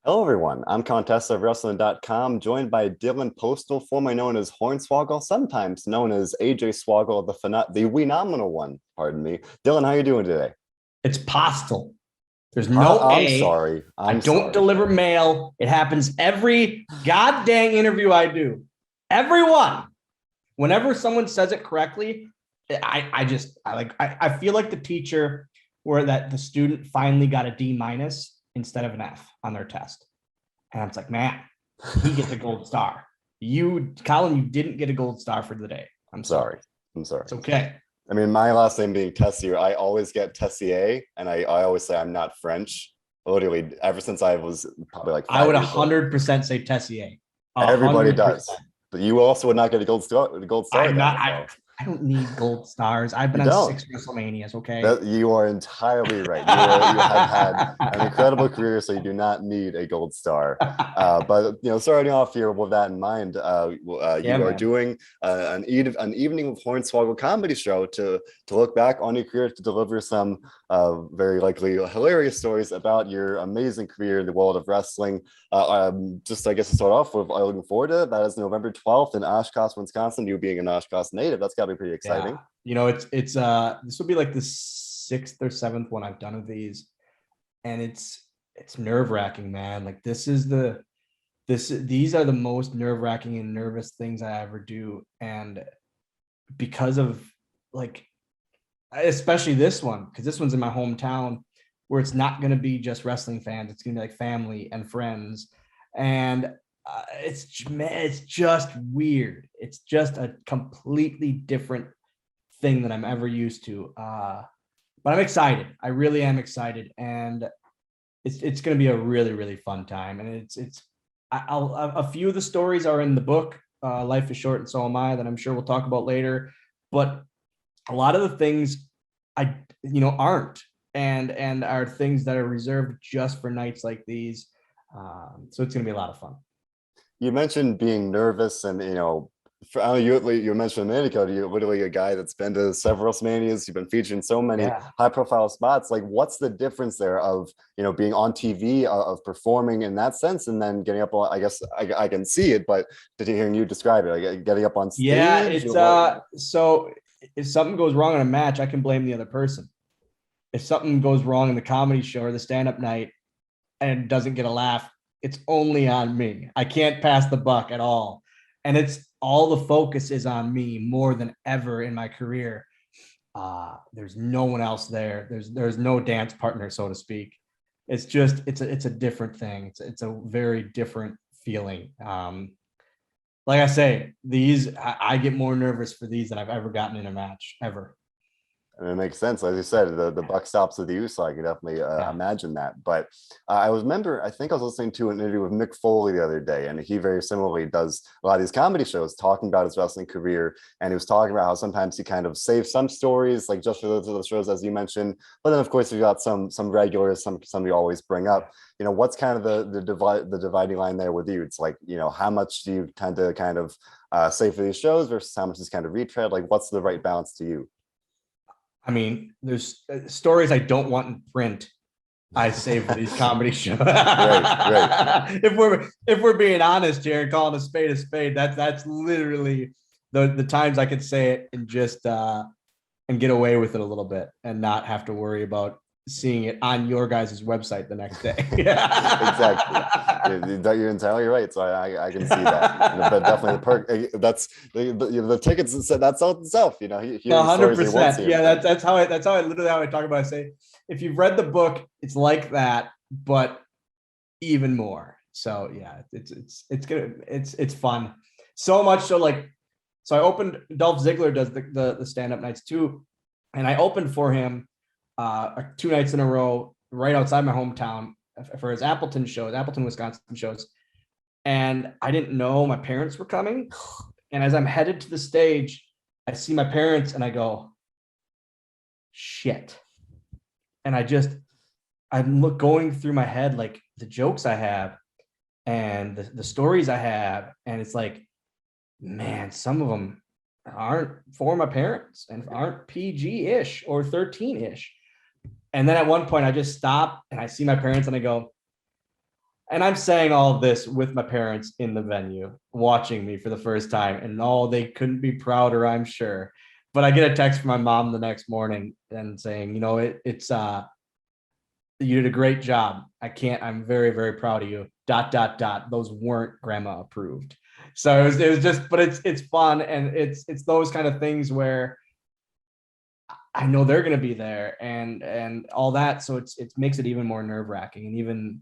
Hello, everyone. I'm Contessa of WrestleZone.com, joined by Dylan Postl, formerly known as Hornswoggle, sometimes known as AJ Swoggle, the phenomenal one. Pardon me, Dylan. How are you doing today? It's Postl. There's no I'm A. sorry. I I'm don't sorry. deliver mail. It happens every goddamn interview I do. Everyone. Whenever someone says it correctly, I feel like the teacher where that the student finally got a D minus instead of an F on their test. And I'm like, man, he gets a gold star. Colin, you didn't get a gold star for the day. I'm sorry. I'm sorry. It's okay. I mean, my last name being Tessier, I always get Tessier, and I always say I'm not French. Literally, ever since I was probably like 5 I would years old. 100% say Tessier. Everybody 100%. does. But you also would not get a gold star. I'm Then, not. so. I don't need gold stars. I've been You on don't. 6 WrestleManias. Okay. That you are entirely right. You have had an incredible career, so you do not need a gold star. But starting off here with that in mind, Yeah, you are man. doing an evening with Hornswoggle comedy show to look back on your career, to deliver some very likely hilarious stories about your amazing career in the world of wrestling. Just I guess to start off with, looking forward to it. That is November 12th in Oshkosh, Wisconsin. You being an Oshkosh native, that's got to be pretty exciting. Yeah. It's this will be like the 6th or 7th one I've done of these, and it's nerve-wracking, man. Like these are the most nerve-wracking and nervous things I ever do, and because of like especially this one, because this one's in my hometown where it's not going to be just wrestling fans, it's going to be like family and friends, and it's just weird. It's just a completely different thing that I'm ever used to. But I'm excited. I really am excited, and it's going to be a really, really fun time. And a few of the stories are in the book, Life is Short and So Am I, that I'm sure we'll talk about later. But a lot of the things aren't, and are things that are reserved just for nights like these. So it's going to be a lot of fun. You mentioned being nervous, and you mentioned a minute ago, you're literally a guy that's been to several WrestleManias. You've been featured in so many high-profile spots. Like, what's the difference there of being on TV, of performing in that sense, and then getting up on? I guess I can see it, but hearing you describe it, like getting up on stage. Yeah, it's so if something goes wrong in a match, I can blame the other person. If something goes wrong in the comedy show or the stand-up night and doesn't get a laugh, it's only on me. I can't pass the buck at all. And it's all the focus is on me more than ever in my career. There's no one else there. There's no dance partner, so to speak. It's just, it's a different thing. It's a very different feeling. Like I say, I get more nervous for these than I've ever gotten in a match ever. And it makes sense. As you said, the buck stops with you, so I can definitely imagine that. But I think I was listening to an interview with Mick Foley the other day, and he very similarly does a lot of these comedy shows talking about his wrestling career. And he was talking about how sometimes he kind of saves some stories, like just for those shows, as you mentioned. But then, of course, you've got some regulars, some you always bring up. What's kind of the dividing line there with you? It's like, how much do you tend to kind of save for these shows versus how much is kind of retread? Like, what's the right balance to you? I mean, there's stories I don't want in print. I save for these comedy shows. Right. If we're being honest here and calling a spade, that's literally the times I could say it and just and get away with it a little bit and not have to worry about seeing it on your guys' website the next day. Exactly. You're entirely right. So I can see that. But definitely the perk, that's the tickets that sells itself, 100%. Yeah, that's how I literally how I talk about it. I say, if you've read the book, it's like that, but even more. So yeah, it's fun. So much so, so I opened, Dolph Ziggler does the stand-up nights too. And I opened for him 2 nights in a row right outside my hometown for his Appleton, Wisconsin shows. And I didn't know my parents were coming. And as I'm headed to the stage, I see my parents and I go, shit. And I'm going through my head, like the jokes I have and the stories I have. And it's like, man, some of them aren't for my parents and aren't PG-ish or 13-ish. And then at one point I just stop and I see my parents and I go, And I'm saying all of this with my parents in the venue watching me for the first time. And they couldn't be prouder, I'm sure. But I get a text from my mom the next morning and saying, it's you did a great job. I'm very, very proud of you. ... Those weren't grandma approved. So it was just, but it's fun. And it's those kind of things where I know they're going to be there and all that. So it makes it even more nerve wracking and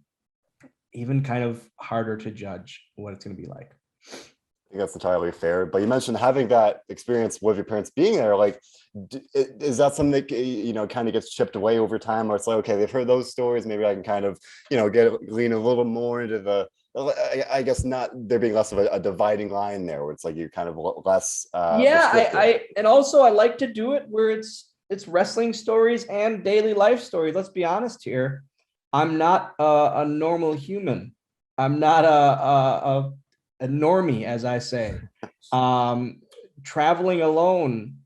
even kind of harder to judge what it's going to be like. I think that's entirely fair. But you mentioned having that experience with your parents being there. Like, is that something that kind of gets chipped away over time, or it's like, okay, they've heard those stories, maybe I can kind of lean a little more into the, I guess, not there being less of a dividing line there, where it's like you're kind of less I and also I like to do it where it's wrestling stories and daily life stories. Let's be honest here. I'm not a normal human. I'm not a normie, as I say. Traveling alone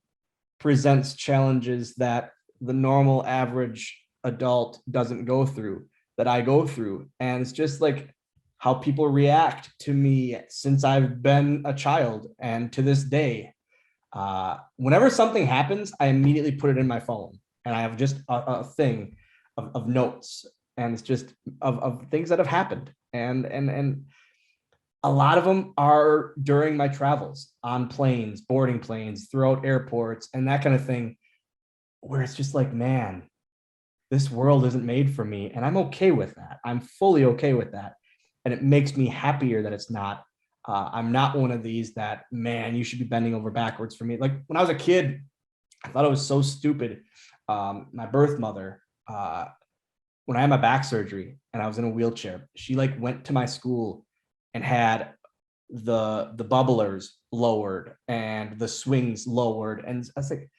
presents challenges that the normal average adult doesn't go through, that I go through. And it's just like how people react to me since I've been a child and to this day. Whenever something happens, I immediately put it in my phone and I have just a thing of notes, and it's just of things that have happened. And a lot of them are during my travels on planes, boarding planes, throughout airports, and that kind of thing, where it's just like, man, this world isn't made for me. And I'm okay with that. I'm fully okay with that. And it makes me happier that it's not. I'm not one of these that, man, you should be bending over backwards for me. Like when I was a kid, I thought it was so stupid. My birth mother, when I had my back surgery and I was in a wheelchair, she like went to my school and had the bubblers lowered and the swings lowered. And I was like,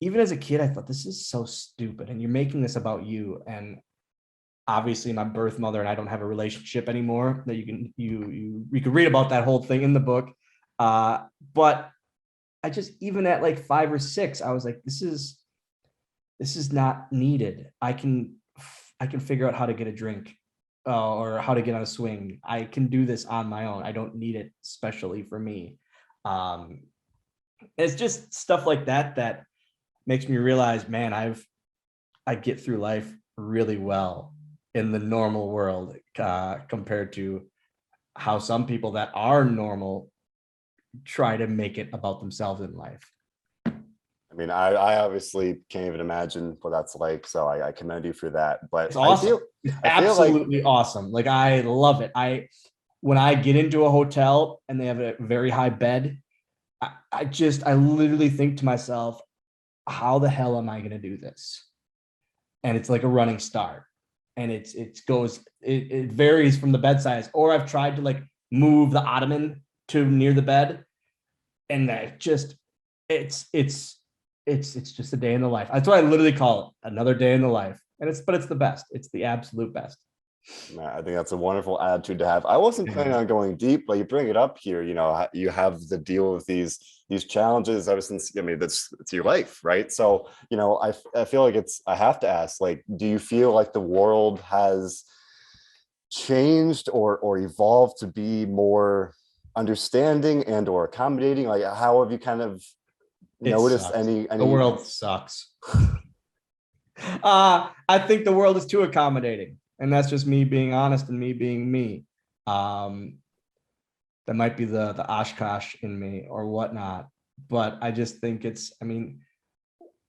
even as a kid, I thought, this is so stupid. And you're making this about you. And obviously my birth mother and I don't have a relationship anymore, that you could read about that whole thing in the book. But I just, even at like 5 or 6, I was like, this is not needed. I can figure out how to get a drink or how to get on a swing. I can do this on my own. I don't need it specially for me. It's just stuff like that makes me realize, man, I get through life really well in the normal world compared to how some people that are normal try to make it about themselves in life. I mean, I obviously can't even imagine what that's like, so I commend you for that. But it's awesome. It's absolutely awesome. Like, I love it. When I get into a hotel and they have a very high bed, I literally think to myself, how the hell am I going to do this? And it's like a running start. And it varies from the bed size. Or I've tried to like move the ottoman to near the bed, and that just it's just a day in the life. That's what I literally call it, another day in the life. And it's the best. It's the absolute best. I think that's a wonderful attitude to have. I wasn't planning on going deep, but you bring it up here. You have the deal with these challenges ever since. I mean, it's your life, right? So, I feel like I have to ask, like, do you feel like the world has changed or evolved to be more understanding and or accommodating? Like, how have you kind of noticed any? The world sucks. I think the world is too accommodating. And that's just me being honest and me being me. That might be the Oshkosh in me or whatnot. But I just think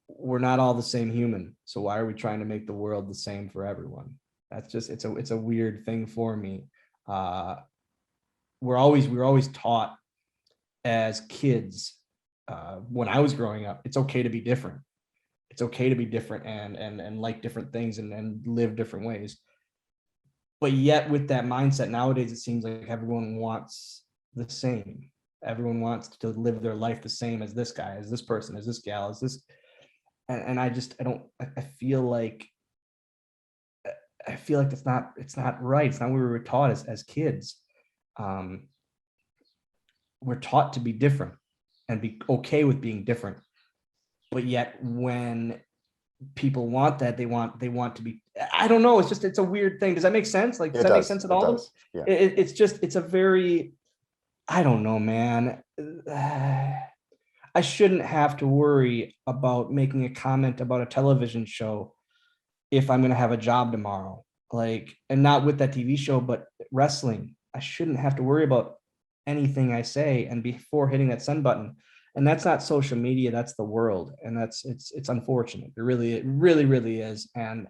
we're not all the same human. So why are we trying to make the world the same for everyone? That's just, it's a weird thing for me. We're always taught as kids, when I was growing up, it's okay to be different. It's okay to be different and like different things and live different ways. But yet with that mindset nowadays, it seems like everyone wants the same. Everyone wants to live their life the same as this guy, as this person, as this gal, as this. And I feel like it's not right. It's not what we were taught as kids. We're taught to be different and be okay with being different. But yet when people want that, they want to be, I don't know. It's a weird thing. Does that make sense? Like, does that make sense at It all? does. Yeah. It's a very, I don't know, man. I shouldn't have to worry about making a comment about a television show if I'm going to have a job tomorrow. Like, and not with that TV show, but wrestling. I shouldn't have to worry about anything I say and before hitting that send button. And that's not social media, that's the world. And it's unfortunate. It really is. And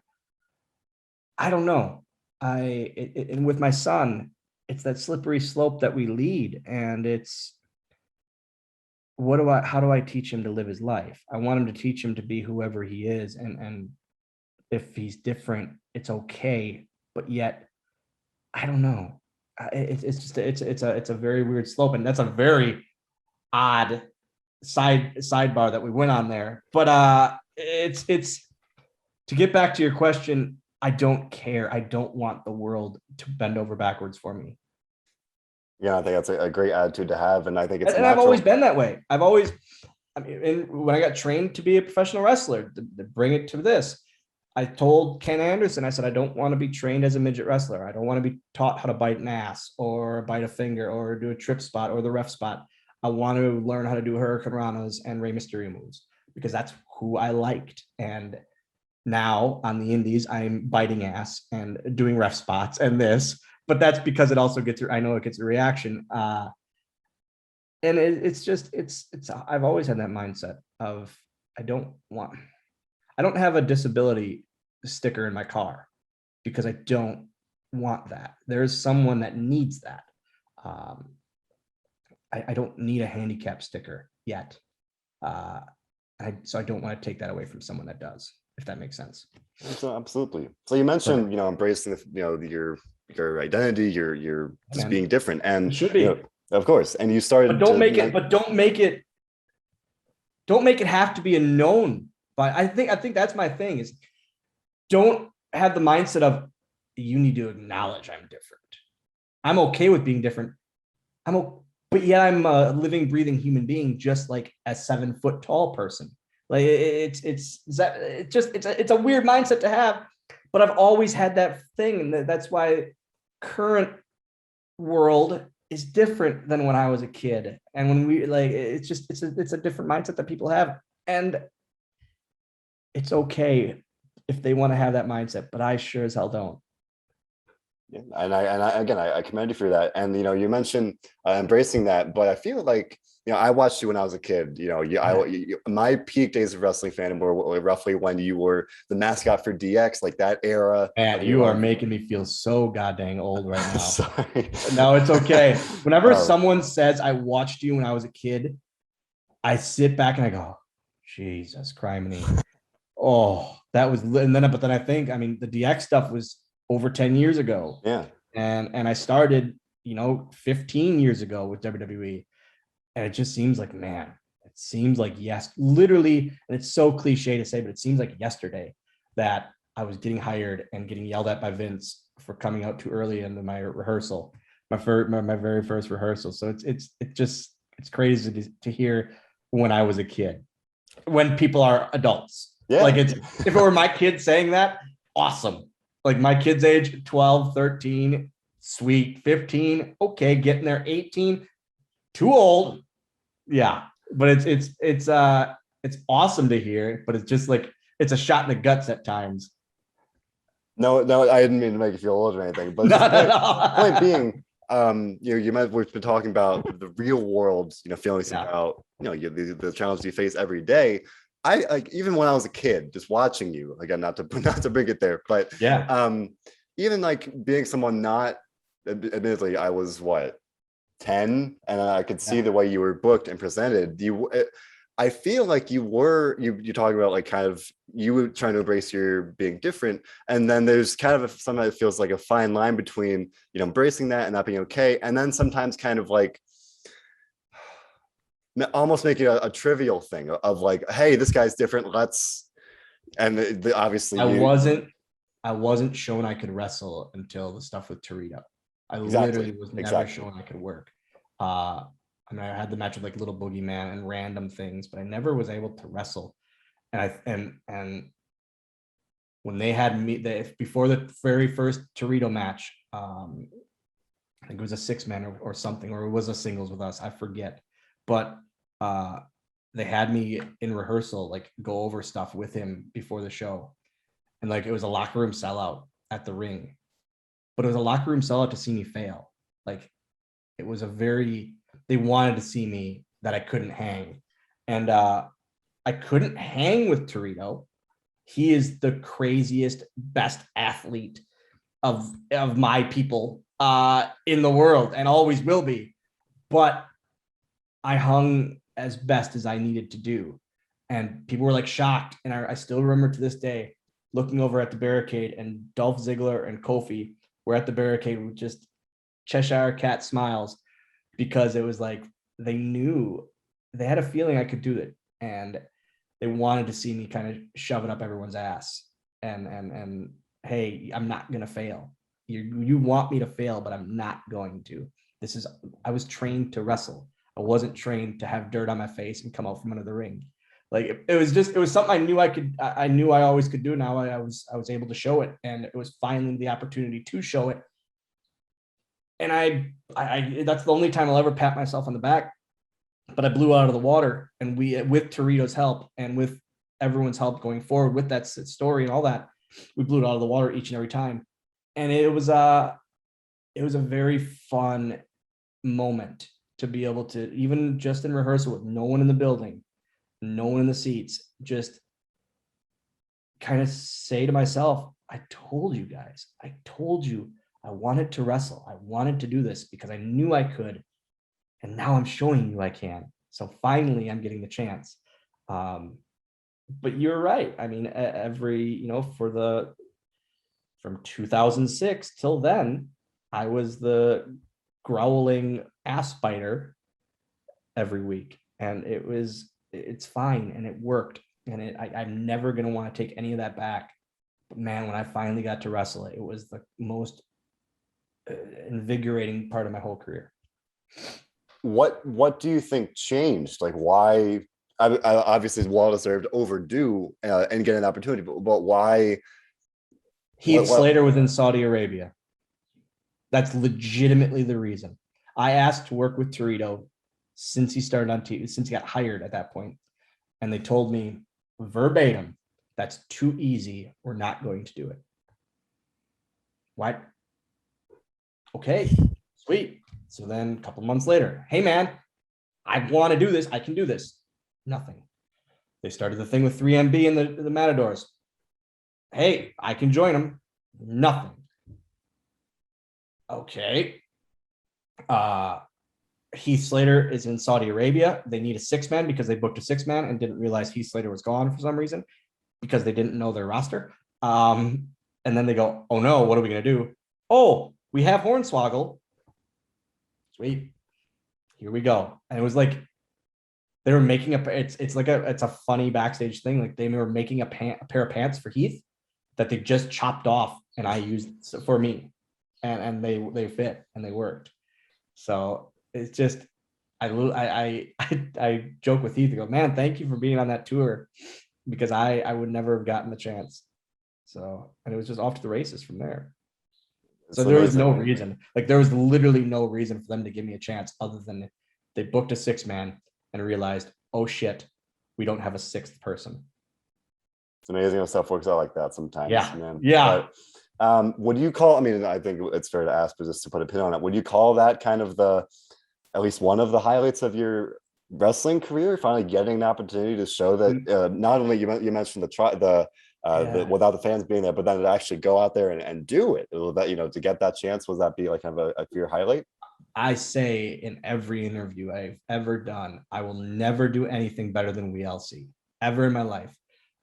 I don't know. And with my son, it's that slippery slope that we lead. And it's, how do I teach him to live his life? I want him to teach him to be whoever he is. And if he's different, it's okay. But yet, I don't know. It's a very weird slope. And that's a very odd sidebar that we went on there. But it's to get back to your question, I don't care. I don't want the world to bend over backwards for me. Yeah, I think that's a great attitude to have, and I think it's and I've always been that way. I mean, when I got trained to be a professional wrestler, to bring it to this, I told Ken Anderson, I said, I don't want to be trained as a midget wrestler. I don't want to be taught how to bite an ass or bite a finger or do a trip spot or the ref spot. I want to learn how to do Hurricane Ranas and Rey Mysterio moves because that's who I liked. And now on the indies, I'm biting ass and doing ref spots and this, but that's because it also gets, I know it gets a reaction. And I've always had that mindset of, I don't have a disability sticker in my car because I don't want that. There's someone that needs that. I don't need a handicap sticker yet. So I don't want to take that away from someone that does, if that makes sense. So absolutely. So you mentioned, embracing your identity, your just being different, and it should be, of course. And you started, but don't make it have to be a known. But I think that's my thing is, don't have the mindset of you need to acknowledge I'm different. I'm okay with being different. But yet I'm a living, breathing human being, just like a 7 foot tall person. Like it's a weird mindset to have, but I've always had that thing, and that's why current world is different than when I was a kid. And when we it's a different mindset that people have, and it's okay if they want to have that mindset, but I sure as hell don't. Yeah, and I commend you for that. And you mentioned embracing that, but I feel like I watched you when I was a kid. My peak days of wrestling fandom were roughly when you were the mascot for DX, like that era. Man, you are making me feel so goddamn old right now. Sorry. No, it's okay. Whenever someone says I watched you when I was a kid, I sit back and I go, Jesus criminy. Oh, that was, but then I think, the DX stuff was over 10 years ago. Yeah. And I started, 15 years ago with WWE. And it just seems like, man, it seems like, yes, literally, and it's so cliche to say, but it seems like yesterday that I was getting hired and getting yelled at by Vince for coming out too early into my rehearsal, my very first rehearsal. So it's crazy to hear when I was a kid, when people are adults. Yeah. Like if it were my kids saying that, awesome. Like my kids age 12, 13, sweet, 15, okay, getting there, 18, too old. Yeah. But it's awesome to hear, but it's just like, it's a shot in the guts at times. No, I didn't mean to make you feel old or anything, but point being, we've been talking about the real world, feelings about, the challenges you face every day. I like, even when I was a kid, just watching you, again, not to bring it there, but even like being someone not, admittedly, I was 10, and I could see the way you were booked and presented. I feel like you talking about like kind of you were trying to embrace your being different, and then there's kind of something that feels like a fine line between embracing that and not being okay, and then sometimes kind of like almost make it a trivial thing of like, hey, this guy's different, let's, and obviously I wasn't shown I could wrestle until the stuff with Torito. I literally was never shown I could work. I had the match with like Little Boogeyman and random things, but I never was able to wrestle. And when when they had me, before the very first Torito match, I think it was a 6-man or something, or it was a singles with us, I forget. But they had me in rehearsal, like go over stuff with him before the show. And like it was a locker room sellout at the ring. But it was a locker room sellout to see me fail. Like it was they wanted to see me that I couldn't hang. And I couldn't hang with Torito. He is the craziest, best athlete of my people in the world and always will be. But I hung as best as I needed to do. And people were like shocked. And I still remember to this day looking over at the barricade, and Dolph Ziggler and Kofi were at the barricade with just Cheshire Cat smiles, because it was like they knew, they had a feeling I could do it. And they wanted to see me kind of shove it up everyone's ass. And hey, I'm not going to fail. You want me to fail, but I'm not going to. I was trained to wrestle. I wasn't trained to have dirt on my face and come out from under the ring. Like it was something I knew I knew I always could do. Now I was able to show it, and it was finally the opportunity to show it. And I that's the only time I'll ever pat myself on the back, but I blew out of the water. And with Torito's help and with everyone's help going forward with that story and all that, we blew it out of the water each and every time. And it was a very fun moment to be able to, even just in rehearsal with no one in the building, no one in the seats, just kind of say to myself, I told you guys, I told you I wanted to wrestle. I wanted to do this because I knew I could. And now I'm showing you I can. So finally I'm getting the chance. But you're right. I mean, from 2006 till then, I was the growling ass biter every week. And it's fine. And it worked. And I'm never going to want to take any of that back. But man, when I finally got to wrestle it, it was the most invigorating part of my whole career. What do you think changed? Like why? I obviously it's well-deserved, overdue, and get an opportunity, but why? Heath Slater was in Saudi Arabia. That's legitimately the reason. I asked to work with Torito since he started on TV, since he got hired at that point. And they told me verbatim, that's too easy. We're not going to do it. What? Okay, sweet. So then a couple months later, hey man, I want to do this. I can do this. Nothing. They started the thing with 3MB and the Matadors. Hey, I can join them. Nothing. Okay. Heath Slater is in Saudi Arabia. They need a 6-man because they booked a 6-man and didn't realize Heath Slater was gone for some reason because they didn't know their roster. And then they go, oh no, what are we going to do? Oh, we have Hornswoggle. Sweet. Here we go. And it was like, they were making it's a funny backstage thing. Like they were making a pair of pants for Heath that they just chopped off and I used for me, and they fit and they worked. So it's just, I joke with Heath and go, man, thank you for being on that tour, because I would never have gotten the chance. So, and it was just off to the races from there. So there was no reason, like there was literally no reason for them to give me a chance other than they booked a 6-man and realized, oh shit, we don't have a 6th person. It's amazing how stuff works out like that sometimes. Yeah, man. yeah. But would you call, I mean, I think it's fair to ask, but just to put a pin on it, would you call that kind of at least one of the highlights of your wrestling career, finally getting an opportunity to show that not only you mentioned without the fans being there, but then to actually go out there and do it, that, to get that chance, was that be like kind of a your highlight? I say in every interview I've ever done, I will never do anything better than WLC ever in my life.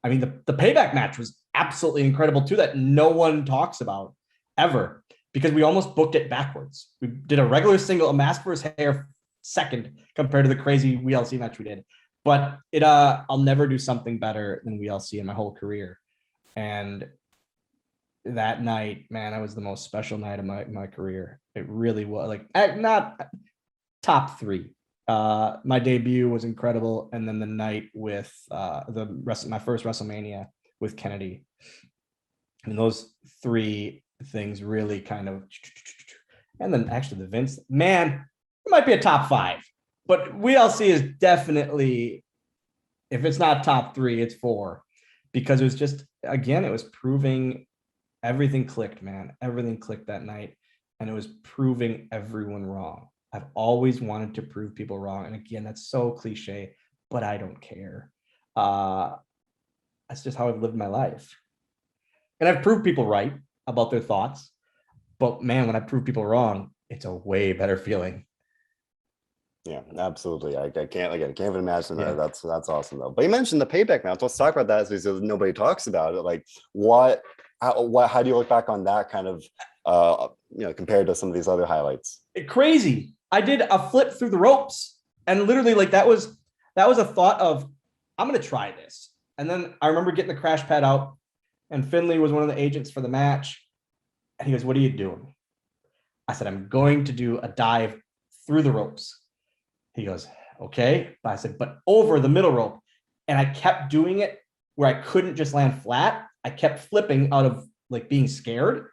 I mean, the payback match was absolutely incredible too, that no one talks about ever, because we almost booked it backwards. We did a regular single, a mask versus hair second compared to the crazy WLC match we did. But I'll never do something better than WLC in my whole career. And that night, man, that was the most special night of my career. It really was, like, not top 3. My debut was incredible, and then the night with my first WrestleMania with Kennedy, And those three things really kind of, and then actually the Vince, man, it might be a top 5, but WLC is definitely, if it's not top 3, it's 4, because it was just, again, it was proving everything clicked, man. Everything clicked that night, and it was proving everyone wrong. I've always wanted to prove people wrong. And again, that's so cliche, but I don't care. That's just how I've lived my life. And I've proved people right about their thoughts. But man, when I prove people wrong, it's a way better feeling. Yeah, absolutely. I can't even imagine that. That's awesome though. But you mentioned the payback match. Let's talk about that, because nobody talks about it. Like, how do you look back on that kind of compared to some of these other highlights? Crazy. I did a flip through the ropes, and literally, like, that was a thought of, I'm gonna try this. And then I remember getting the crash pad out, and Finley was one of the agents for the match, and he goes, "What are you doing?" I said, "I'm going to do a dive through the ropes." He goes, "Okay." But I said, "But over the middle rope." And I kept doing it where I couldn't just land flat. I kept flipping out of like being scared.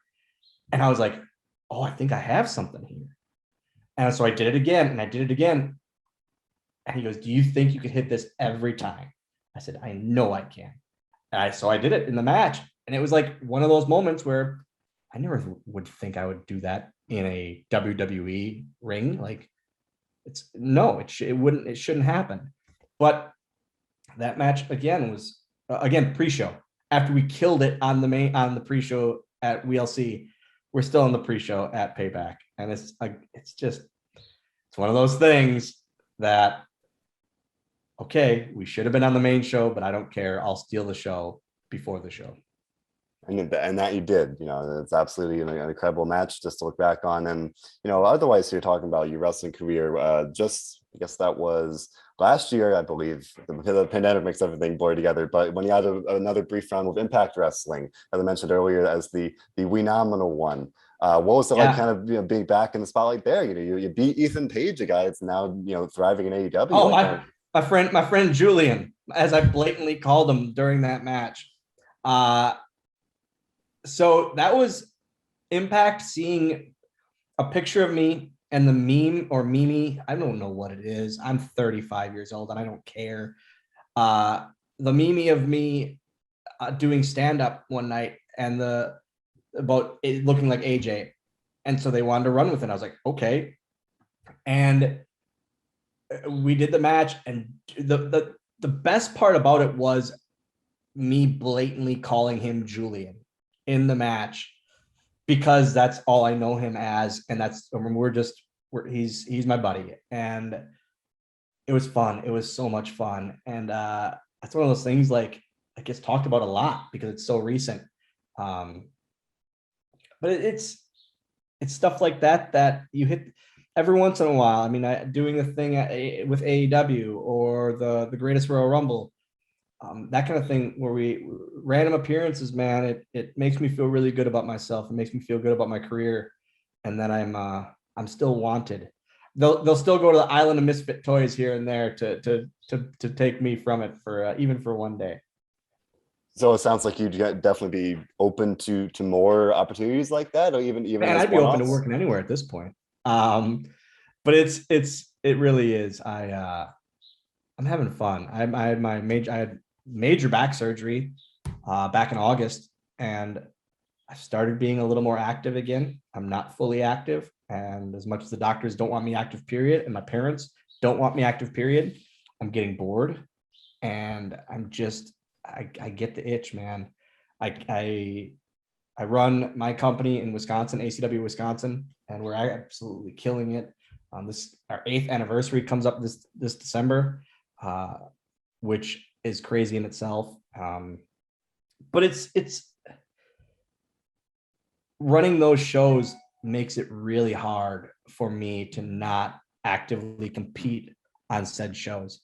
And I was like, "Oh, I think I have something here." And so I did it again, and I did it again. And he goes, "Do you think you could hit this every time?" I said, "I know I can." So I did it in the match. And it was like one of those moments where I never would think I would do that in a WWE ring. Like, it shouldn't happen. But that match again was pre-show. After we killed it on the pre-show at WLC, we're still in the pre-show at Payback. And it's one of those things that, okay, we should have been on the main show, but I don't care. I'll steal the show before the show. And that you did. It's absolutely an incredible match just to look back on. And otherwise, you're talking about your wrestling career. I guess that was last year, I believe. The pandemic makes everything blur together. But when you had another brief round with Impact Wrestling, as I mentioned earlier, as the Wenominal one. What was it like, kind of being back in the spotlight there? You beat Ethan Page, a guy that's now thriving in AEW. Oh, my friend Julian, as I blatantly called him during that match. So that was Impact, seeing a picture of me and the meme or Mimi. I don't know what it is. I'm 35 years old and I don't care. The Mimi of me doing stand-up one night, and about it looking like AJ. And so they wanted to run with it. I was like, okay. And we did the match, and the best part about it was me blatantly calling him Julian in the match, because that's all I know him as, and he's my buddy, and it was fun. It was so much fun, and that's one of those things, like, it gets talked about a lot because it's so recent. But it's stuff like that you hit every once in a while. I mean, doing a thing with AEW or the Greatest Royal Rumble. That kind of thing where random appearances, man, it makes me feel really good about myself. It makes me feel good about my career. And then I'm still wanted. They'll still go to the Island of Misfit Toys here and there to take me from it for even for one day. So it sounds like you'd definitely be open to more opportunities like that, or even. Man, I'd be open to working anywhere at this point. But it really is. I'm having fun. I had major back surgery back in August, and I started being a little more active again. I'm not fully active, and as much as the doctors don't want me active, period, and my parents don't want me active, period, I'm getting bored, and I get the itch, man. I run my company in Wisconsin, ACW Wisconsin, and we're absolutely killing it. Our 8th anniversary comes up this December, which is crazy in itself. But it's running those shows makes it really hard for me to not actively compete on said shows.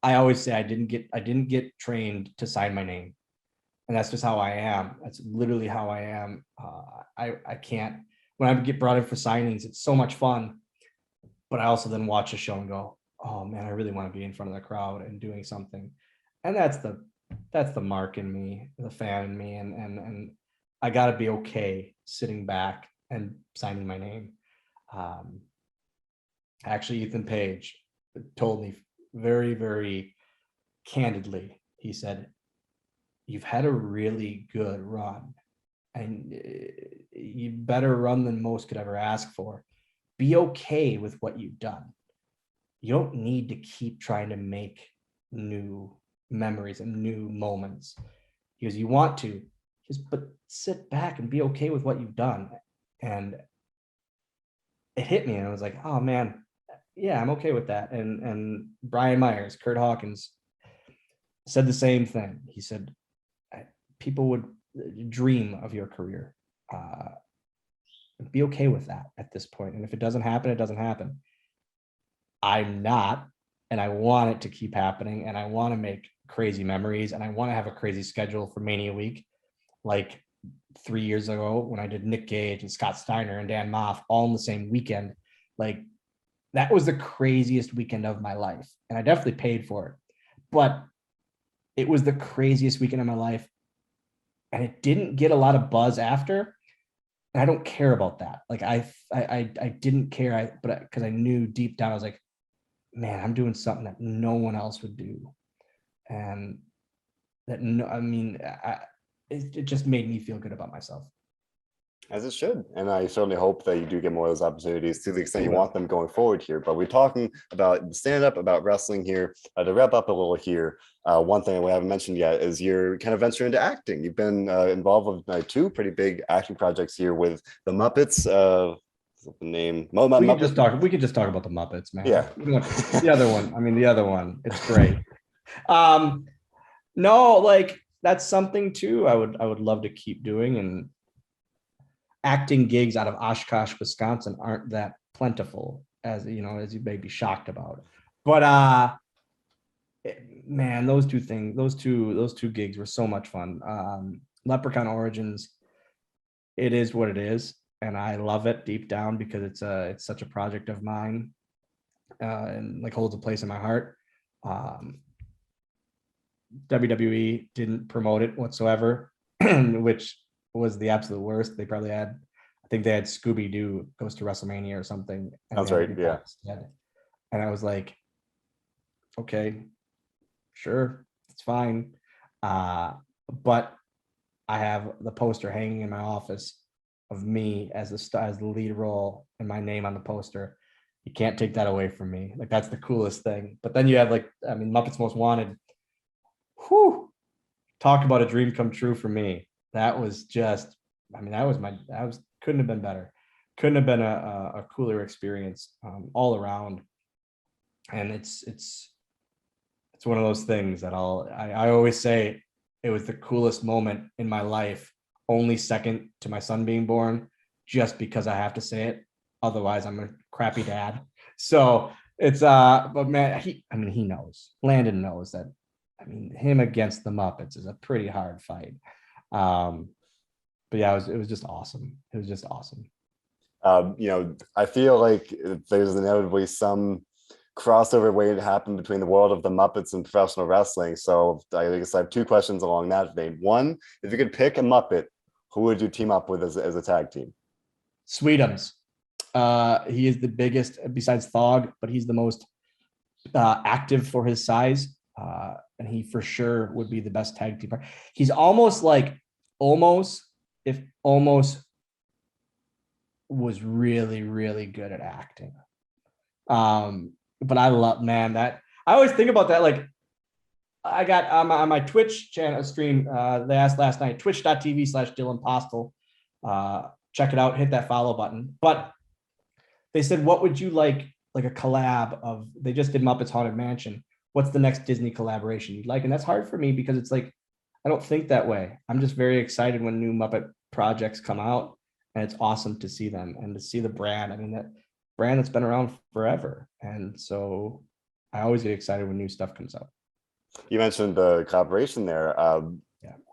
I always say I didn't get trained to sign my name, and that's just how I am. That's literally how I am. I can't, when I get brought in for signings, it's so much fun, but I also then watch a show and go, oh man, I really want to be in front of the crowd and doing something. And that's the that's the mark in me, the fan in me, and I got to be okay sitting back and signing my name. Actually, Ethan Page told me very, very candidly. He said, "You've had a really good run, and you better run than most could ever ask for. Be okay with what you've done. You don't need to keep trying to make new memories and new moments because you want to. But sit back and be okay with what you've done." And it hit me, and I was like, "Oh man, yeah, I'm okay with that." And Brian Myers, Kurt Hawkins said the same thing. He said, "People would dream of your career. Be okay with that at this point. And if it doesn't happen, it doesn't happen." I'm not, and I want it to keep happening, and I want to make crazy memories, and I want to have a crazy schedule for Mania Week, like 3 years ago when I did Nick Gage and Scott Steiner and Dan Moff all in the same weekend. Like, that was the craziest weekend of my life, and I definitely paid for it, but it was the craziest weekend of my life, and it didn't get a lot of buzz after. And I don't care about that. Like I didn't care, but because I knew deep down, I was like, man, I'm doing something that no one else would do, and that no, I mean, it just made me feel good about myself. As it should. And I certainly hope that you do get more of those opportunities to the extent you want them going forward here. But we're talking about stand-up, about wrestling here. To wrap up a little here, one thing we haven't mentioned yet is your kind of venture into acting. You've been involved with two pretty big acting projects here with the Muppets. The name? We could just talk. We could just talk about the Muppets, man. Yeah. The other one. I mean, the other one. It's great. No, like that's something too. I would love to keep doing, and acting gigs out of Oshkosh, Wisconsin aren't that plentiful as you know, as you may be shocked about. But man, those two gigs were so much fun. Leprechaun Origins, it is what it is, and I love it deep down because it's such a project of mine, and like holds a place in my heart. WWE didn't promote it whatsoever, which was the absolute worst. They probably had, I think they had Scooby Doo Goes to WrestleMania or something. That's right. Yeah. And I was like, okay, sure, it's fine. But I have the poster hanging in my office of me as the lead role and my name on the poster. You can't take that away from me. Like, that's the coolest thing. But then you have Muppets Most Wanted. Whew, talk about a dream come true for me. That was just, couldn't have been better. Couldn't have been a cooler experience all around. And it's one of those things that I always say it was the coolest moment in my life, only second to my son being born, just because I have to say it. Otherwise, I'm a crappy dad. So it's but man, he knows. Landon knows that. Him against the Muppets is a pretty hard fight. But yeah, it was just awesome. It was just awesome. I feel like there's inevitably some crossover waiting to happen between the world of the Muppets and professional wrestling. So I guess I have two questions along that vein. One, if you could pick a Muppet, who would you team up with as a tag team? Sweetums. He is the biggest besides Thog, but he's the most active for his size. And he for sure would be the best tag team partner. He's almost was really, really good at acting. But I love, man, that I always think about that. Like, I got on my Twitch channel stream, they asked last night, twitch.tv/Dylan Postl. Check it out, hit that follow button. But they said, what would you like a collab of? They just did Muppets Haunted Mansion. What's the next Disney collaboration you'd like? And that's hard for me because it's like, I don't think that way. I'm just very excited when new Muppet projects come out, and it's awesome to see them and to see the brand. That brand that's been around forever. And so I always get excited when new stuff comes out. You mentioned the collaboration there.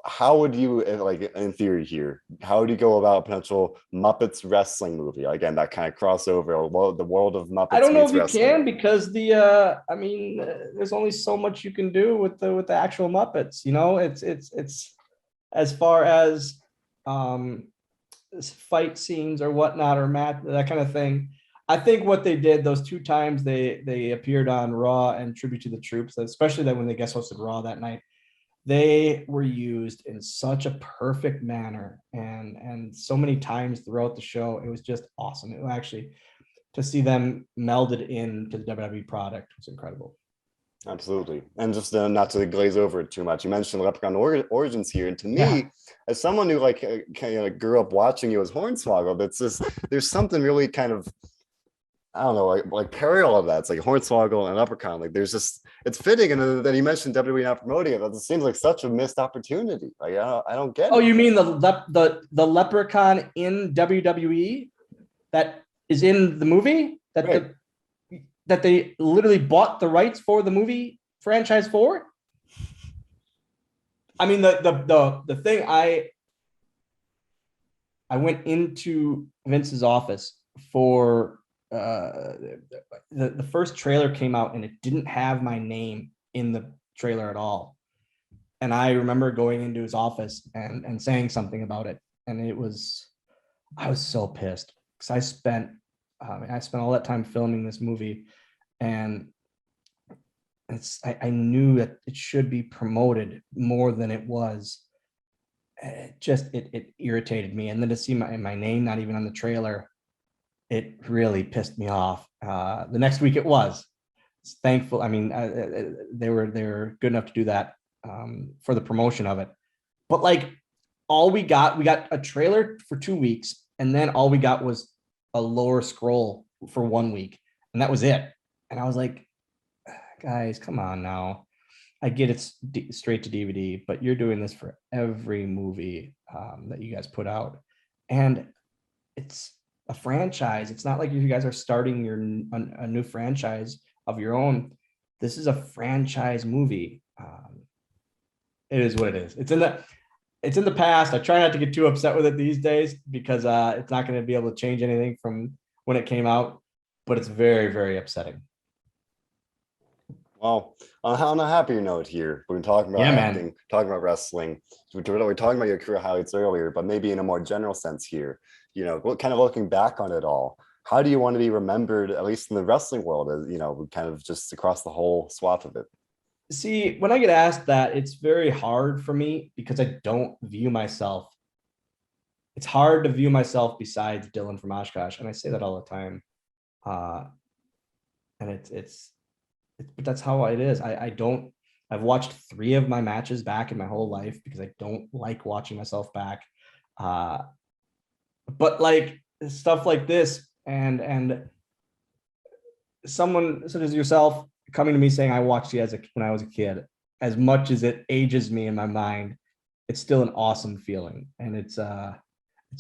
How would you, like, in theory here, how would you go about a potential Muppets wrestling movie? Again, that kind of crossover, the world of Muppets I don't know meets if you wrestling. can, because I mean, there's only so much you can do with the actual Muppets. You know, it's as far as fight scenes or whatnot, or that kind of thing. I think what they did those 2 times they appeared on Raw and Tribute to the Troops, especially that when they guest hosted Raw that night, they were used in such a perfect manner, and so many times throughout the show. It was just awesome. It actually, to see them melded into the WWE product was incredible. Absolutely. And just not to glaze over it too much, you mentioned Leprechaun Origins here. And to me, Yeah. as someone who like kind of grew up watching you as Hornswoggle, that's just, there's something really kind of, I don't know, like parallel of that. It's like Hornswoggle and Leprechaun. Like there's just, it's fitting. And then you mentioned WWE not promoting it. That just seems like such a missed opportunity. Like I don't get Oh, it. you mean the Leprechaun in WWE that is in the movie Right. that they literally bought the rights for the movie franchise for? I mean, the thing, I went into Vince's office for the first trailer came out, and it didn't have my name in the trailer at all. And I remember going into his office and saying something about it. And I was so pissed, because I spent all that time filming this movie, and I knew that it should be promoted more than it was. It irritated me. And then to see my name not even on the trailer, it really pissed me off. The next week it was. It's thankful. I mean, they were good enough to do that for the promotion of it. But like, we got a trailer for 2 weeks, and then all we got was a lower scroll for 1 week, and that was it. And I was like, guys, come on now. I get it's straight to DVD, but you're doing this for every movie that you guys put out, and it's a franchise. It's not like you guys are starting a new franchise of your own. This is a franchise movie. It is what it is. It's in the past. I try not to get too upset with it these days, because it's not going to be able to change anything from when it came out. But it's very, very upsetting. Well, on a happier note here, we've been talking about acting, man. talking about wrestling. We're talking about your career highlights earlier, but maybe in a more general sense here, kind of looking back on it all, how do you want to be remembered, at least in the wrestling world, as kind of just across the whole swath of it? See, when I get asked that, it's very hard for me, because I don't view myself. It's hard to view myself besides Dylan from Oshkosh, and I say that all the time. And but that's how it is. I've watched 3 of my matches back in my whole life, because I don't like watching myself back. But like stuff like this, and someone such as yourself coming to me saying I watched you when I was a kid, as much as it ages me in my mind, it's still an awesome feeling. And it's a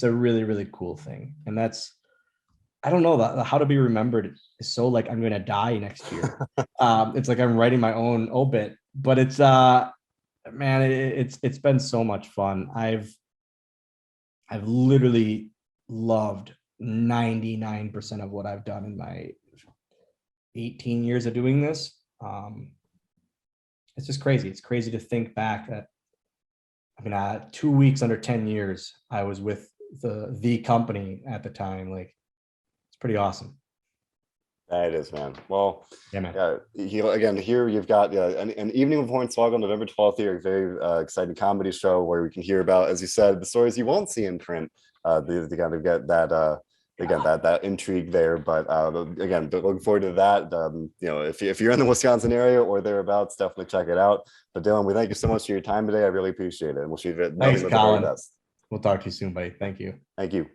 really, really cool thing. And that's, I don't know, how to be remembered is so like I'm going to die next year. It's like I'm writing my own obit, but it's man, it's been so much fun. I've literally loved 99% of what I've done in my 18 years of doing this. It's just crazy. It's crazy to think back that, I mean, 2 weeks under 10 years, I was with the company at the time. Like, it's pretty awesome. That is, man. Well, yeah, man. Again, here you've got an Evening with Hornswoggle, November 12th here, a very exciting comedy show where we can hear about, as you said, the stories you won't see in print. To kind of get that again, that intrigue there. But again, looking forward to that. If you're in the Wisconsin area or thereabouts, definitely check it out. But Dylan, we thank you so much for your time today. I really appreciate it. And we'll shoot it. Thanks, Nothing but the very Colin. best. We'll talk to you soon, buddy. Thank you. Thank you.